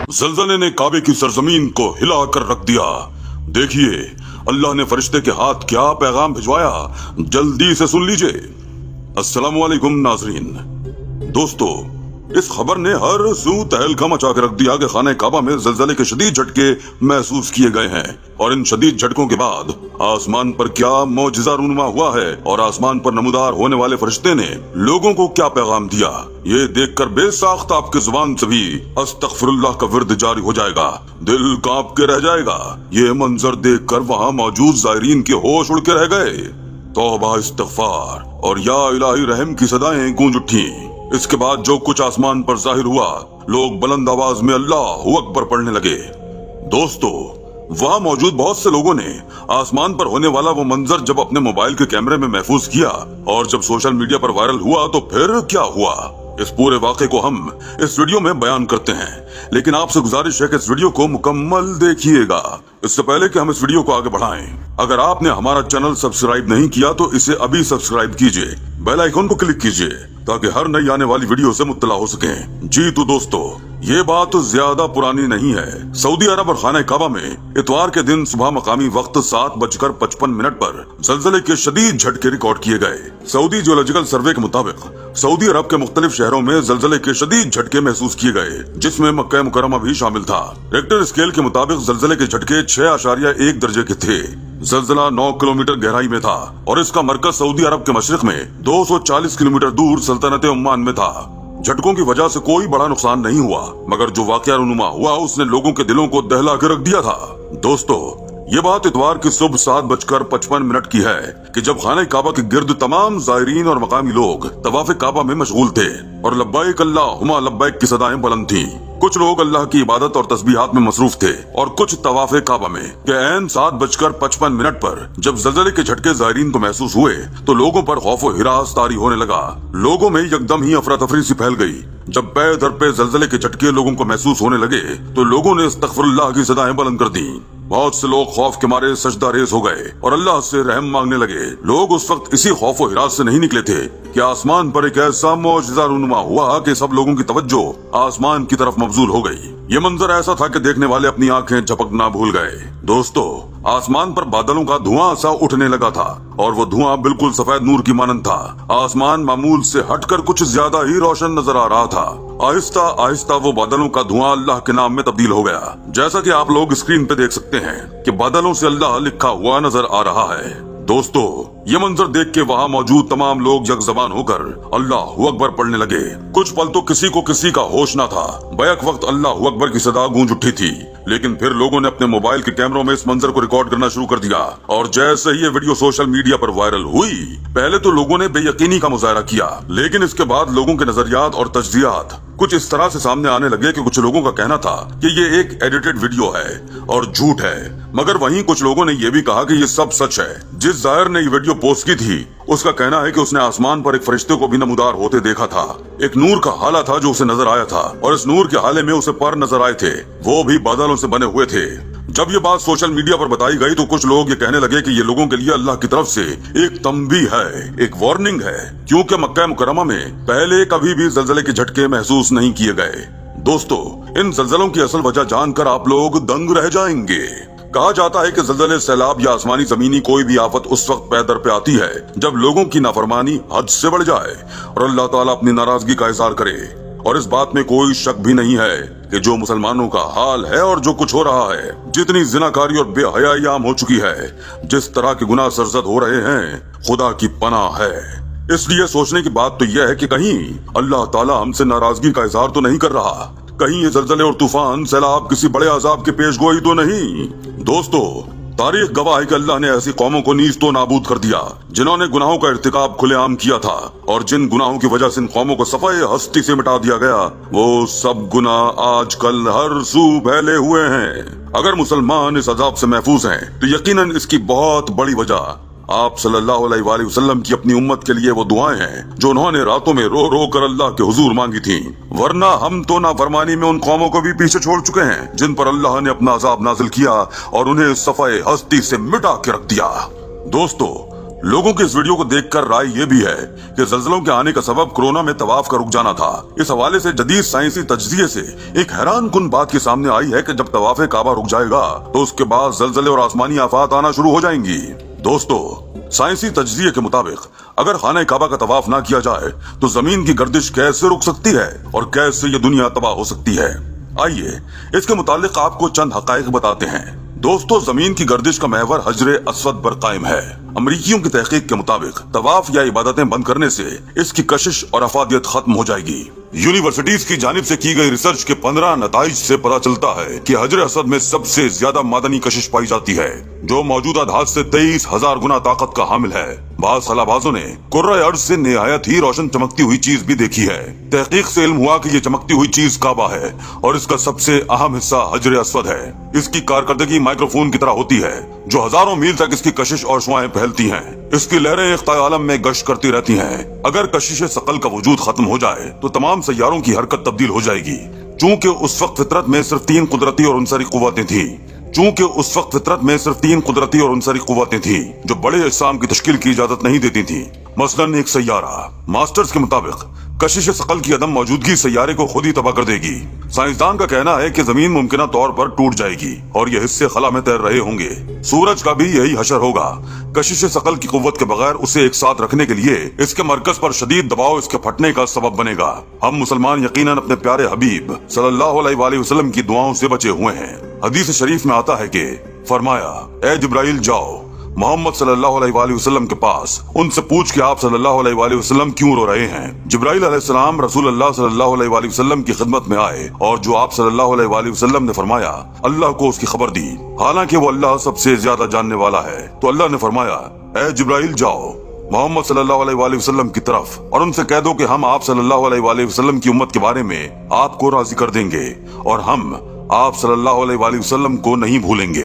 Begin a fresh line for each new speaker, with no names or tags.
जलजले ने काबे की सरजमीन को हिला कर रख दिया। देखिए अल्लाह ने फरिश्ते के हाथ क्या पैगाम भिजवाया, जल्दी से सुन लीजिए। अस्सलामु अलैकुम नाजरीन। दोस्तों, इस खबर ने हर सू तहलका मचा के रख दिया कि खाने काबा में जलजले के शदीद झटके महसूस किए गए हैं और इन शदीद झटकों के बाद आसमान पर क्या मौजिज़ा रूनुमा हुआ है और आसमान पर नमूदार होने वाले फरिश्ते ने लोगों को क्या पैगाम दिया, ये देखकर बेसाख्त आपकी जुबान से भी अस्तगफिरुल्लाह का विर्द जारी हो जाएगा, दिल कांप के रह जाएगा। ये मंजर देखकर वहाँ मौजूद ज़ायरीन के होश उड़ के रह गए। तौबा, इस्तगफार और या इलाही रहम की सदाएं गूंज उठी। इसके बाद जो कुछ आसमान पर जाहिर हुआ, लोग बुलंद आवाज में अल्लाहु अकबर पढ़ने लगे। दोस्तों, वहाँ मौजूद बहुत से लोगों ने आसमान पर होने वाला वो मंजर जब अपने मोबाइल के कैमरे में महफूज किया और जब सोशल मीडिया पर वायरल हुआ तो फिर क्या हुआ, इस पूरे वाक़े को हम इस वीडियो में बयान करते हैं। लेकिन आपसे गुजारिश है कि इस वीडियो को मुकम्मल देखिएगा। इससे पहले कि हम इस वीडियो को आगे बढ़ाएं, अगर आपने हमारा चैनल सब्सक्राइब नहीं किया तो इसे अभी सब्सक्राइब कीजिए, बेल आइकन को क्लिक कीजिए ताकि हर नई आने वाली वीडियो से मुत्तला हो सकें। जी तो दोस्तों, ये बात ज्यादा पुरानी नहीं है। सऊदी अरब और खाना काबा में इतवार के दिन सुबह मकामी वक्त 7:55 पर जलजले के शदीद झटके रिकॉर्ड किए गए। सऊदी जियोलॉजिकल सर्वे के मुताबिक सऊदी अरब के मुख्तलिफ शहरों में जलजले के शदीद झटके महसूस किए गए, जिसमें मक्का मुकर्रमा भी शामिल था। रेक्टर स्केल के मुताबिक जलजले के झटके 6.1 दर्जे के थे। जलजला 9 किलोमीटर गहराई में था और इसका मरकज सऊदी अरब के मशरिक में 240 किलोमीटर दूर सल्तनत ओमान में था। झटकों की वजह से कोई बड़ा नुकसान नहीं हुआ, मगर जो वाकया रूनुमा हुआ उसने लोगों के दिलों को दहला के रख दिया था। दोस्तों, ये बात इतवार की सुबह 7:55 की है कि जब खाने काबा के गिर्द तमाम ज़ायरीन और मकामी लोग तवाफ़े काबा में मशगूल थे और लब्बैक अल्लाहुम्मा लब्बैक की सदाएं बुलंद थी। कुछ लोग अल्लाह की इबादत और तस्बीहात में मसरूफ थे और कुछ तवाफ़े काबा में। ऐन 7:55 पर जब जलजले के झटके ज़ायरीन को महसूस हुए तो लोगों पर खौफ व हिरास तारी होने लगा। लोगों में यकदम ही अफरा तफरी सी फैल गई। जब पे दर पे जलजले के झटके लोगों को महसूस होने लगे तो लोगों ने अस्तगफिरुल्लाह की सदाएं बुलंद कर दी। बहुत से लोग खौफ के मारे सजदा रेज़ हो गए और अल्लाह से रहम मांगने लगे। लोग उस वक्त इसी खौफ व हिरास से नहीं निकले थे कि आसमान पर एक ऐसा मौजिज़ा रूनुमा हुआ कि सब लोगों की तवज्जो आसमान की तरफ मबजूल हो गई। ये मंजर ऐसा था कि देखने वाले अपनी आंखें झपकना भूल गए। दोस्तों, आसमान पर बादलों का धुआं सा उठने लगा था और वो धुआं बिल्कुल सफेद नूर की मानंद था। आसमान मामूल से हटकर कुछ ज्यादा ही रोशन नजर आ रहा था। आहिस्ता आहिस्ता वो बादलों का धुआं अल्लाह के नाम में तब्दील हो गया। जैसा कि आप लोग स्क्रीन पे देख सकते हैं कि बादलों से अल्लाह लिखा हुआ नजर आ रहा है। दोस्तों, ये मंजर देख के वहाँ मौजूद तमाम लोग यकजबान होकर अल्लाहु अकबर पढ़ने लगे। कुछ पल तो किसी को किसी का होश न था। बैक वक्त अल्लाहु अकबर की सदा गूंज उठी थी, लेकिन फिर लोगों ने अपने मोबाइल के कैमरों में इस मंजर को रिकॉर्ड करना शुरू कर दिया और जैसे ही ये वीडियो सोशल मीडिया पर वायरल हुई, पहले तो लोगों ने बेयकीनी का मुजाहरा किया, लेकिन इसके बाद लोगों के नजरियात और तजजियात कुछ इस तरह से सामने आने लगे कि कुछ लोगों का कहना था कि ये एक एडिटेड वीडियो है और झूठ है, मगर वहीं कुछ लोगों ने ये भी कहा कि ये सब सच है। जिस जाहिर ने ये वीडियो पोस्ट की थी उसका कहना है कि उसने आसमान पर एक फरिश्ते को भी नमूदार होते देखा था। एक नूर का हाला था जो उसे नजर आया था और इस नूर के हाले में उसे पर नजर आए थे, वो भी बादलों से बने हुए थे। जब ये बात सोशल मीडिया पर बताई गई तो कुछ लोग ये कहने लगे कि ये लोगों के लिए अल्लाह की तरफ से एक तंबीह है, एक वार्निंग है, क्योंकि मक्का मुकर्रमा में पहले कभी भी जलजले के झटके महसूस नहीं किए गए। दोस्तों, इन जलजलों की असल वजह जानकर आप लोग दंग रह जाएंगे। कहा जाता है कि जलजले, सैलाब या आसमानी जमीनी कोई भी आफत उस वक्त पैदर पे आती है जब लोगों की नाफरमानी हद से बढ़ जाए और अल्लाह ताला अपनी नाराजगी का इजहार करे। और इस बात में कोई शक भी नहीं है कि जो मुसलमानों का हाल है और जो कुछ हो रहा है, जितनी जिनाकारी और बेहयाई आम हो चुकी है, जिस तरह के गुनाह सरजद हो रहे हैं, खुदा की पनाह है। इसलिए सोचने की बात तो यह है कि कहीं अल्लाह ताला हमसे नाराजगी का इजहार तो नहीं कर रहा, कहीं ये जलजले और तूफान, सैलाब किसी बड़े अजाब की पेशगोई तो नहीं। दोस्तों, तारीख गवाह है कि अल्लाह ने ऐसी कौमों को नीज तो नाबूद कर दिया जिन्होंने गुनाहों का इर्तिकाब खुलेआम किया था, और जिन गुनाहों की वजह से इन कौमों को सफाए हस्ती से मिटा दिया गया, वो सब गुनाह आजकल हर सू फैले हुए हैं। अगर मुसलमान इस अजाब से महफूज हैं तो यकीनन इसकी बहुत बड़ी वजह आप सल्लल्लाहु अलैहि वसल्लम की अपनी उम्मत के लिए वो दुआएं हैं जो उन्होंने रातों में रो रो कर अल्लाह के हुजूर मांगी थी। वरना हम तो नाफरमानी में उन कौमों को भी पीछे छोड़ चुके हैं जिन पर अल्लाह ने अपना अजाब नाजिल किया और उन्हें सफाए हस्ती से मिटा के रख दिया। दोस्तों, लोगों की इस वीडियो को देखकर राय ये भी है कि ज़लज़लों के आने का सबब कोरोना में तवाफ का रुक जाना था। इस हवाले से जदीद साइंसी तजज़िये से एक हैरान कुन बात की सामने आई है कि जब तवाफ़े काबा रुक जाएगा तो उसके बाद ज़लज़ले और आसमानी आफात आना शुरू हो जाएंगी। दोस्तों, साइंसी तजज़िये के मुताबिक अगर खाने काबा का तवाफ ना किया जाए तो जमीन की गर्दिश कैसे रुक सकती है और कैसे ये दुनिया तबाह हो सकती है। आइए इसके मुतालिक आपको चंद हकाइक बताते हैं। दोस्तों, जमीन की गर्दिश का महवर हजरे अस्वद पर कायम है। अमरीकियों की तहकीक के मुताबिक तवाफ या इबादतें बंद करने से इसकी कशिश और अफादियत खत्म हो जाएगी। यूनिवर्सिटीज की जानिब से की गई रिसर्च के 15 नताइज से पता चलता है कि हजरे अस्वद में सबसे ज्यादा मादनी कशिश पाई जाती है, जो मौजूदा धात से 23,000 गुना ताकत का हामिल है। बाज़ खलाबाजों ने कुर्रे अर्ज से निहायत ही रोशन चमकती हुई चीज भी देखी है। तहकीक से इल्म हुआ कि ये चमकती हुई चीज काबा है और इसका सबसे अहम हिस्सा हजरे अस्वद है। इसकी कारकर्दगी माइक्रोफोन की तरह होती है जो हजारों मील तक इसकी कशिश और शुआएं फैलती हैं। इसकी लहरें इख्तियार आलम में गश्त करती रहती हैं। अगर कशिश सकल का वजूद खत्म हो जाए तो तमाम सैयारों की हरकत तब्दील हो जाएगी। चूंकि उस वक्त फितरत में सिर्फ 3 कुदरती और उनसरी कुव्वतें थी जो बड़े अजसाम की तश्कील की इजाजत नहीं देती थी। मसलन एक सैयारा। मास्टर्स के मुताबिक कशिश सकल की अदम मौजूदगी सैयारे को खुद ही तबाह कर देगी। साइंसदान का कहना है कि जमीन मुमकिना तौर पर टूट जाएगी और ये हिस्से खला में तैर रहे होंगे। सूरज का भी यही हशर होगा। कशिश सकल की कुव्वत के बगैर उसे एक साथ रखने के लिए इसके मरकज पर शदीद दबाव इसके फटने का सबब बनेगा। हम मुसलमान यकीनन अपने प्यारे हबीब सल्लल्लाहु अलैहि वसल्लम की दुआओं से बचे हुए हैं। हदीस शरीफ में आता है कि फरमाया, ए जिब्राइल जाओ मोहम्मद सल्लल्लाहु अलैहि वसल्लम के पास, उनसे पूछ के आप सल्लल्लाहु अलैहि वसल्लम क्यों रो रहे हैं। जिब्राइल अलैहिस्सलाम रसूल अल्लाह सल्लल्लाहु अलैहि वसल्लम की खिदमत में आए और जो आप सल्लल्लाहु अलैहि वसल्लम ने फरमाया अल्लाह को उसकी खबर दी, हालांकि वो अल्लाह सबसे ज्यादा जानने वाला है। तो अल्लाह ने फरमाया, ए जिब्राइल जाओ मोहम्मद सल्लल्लाहु अलैहि वसल्लम की तरफ और उनसे कह दो कि हम आप सल्लल्लाहु अलैहि वसल्लम की उम्मत के बारे में आपको राजी कर देंगे और हम आप सल्लल्लाहु अलैहि वसल्लम को नहीं भूलेंगे।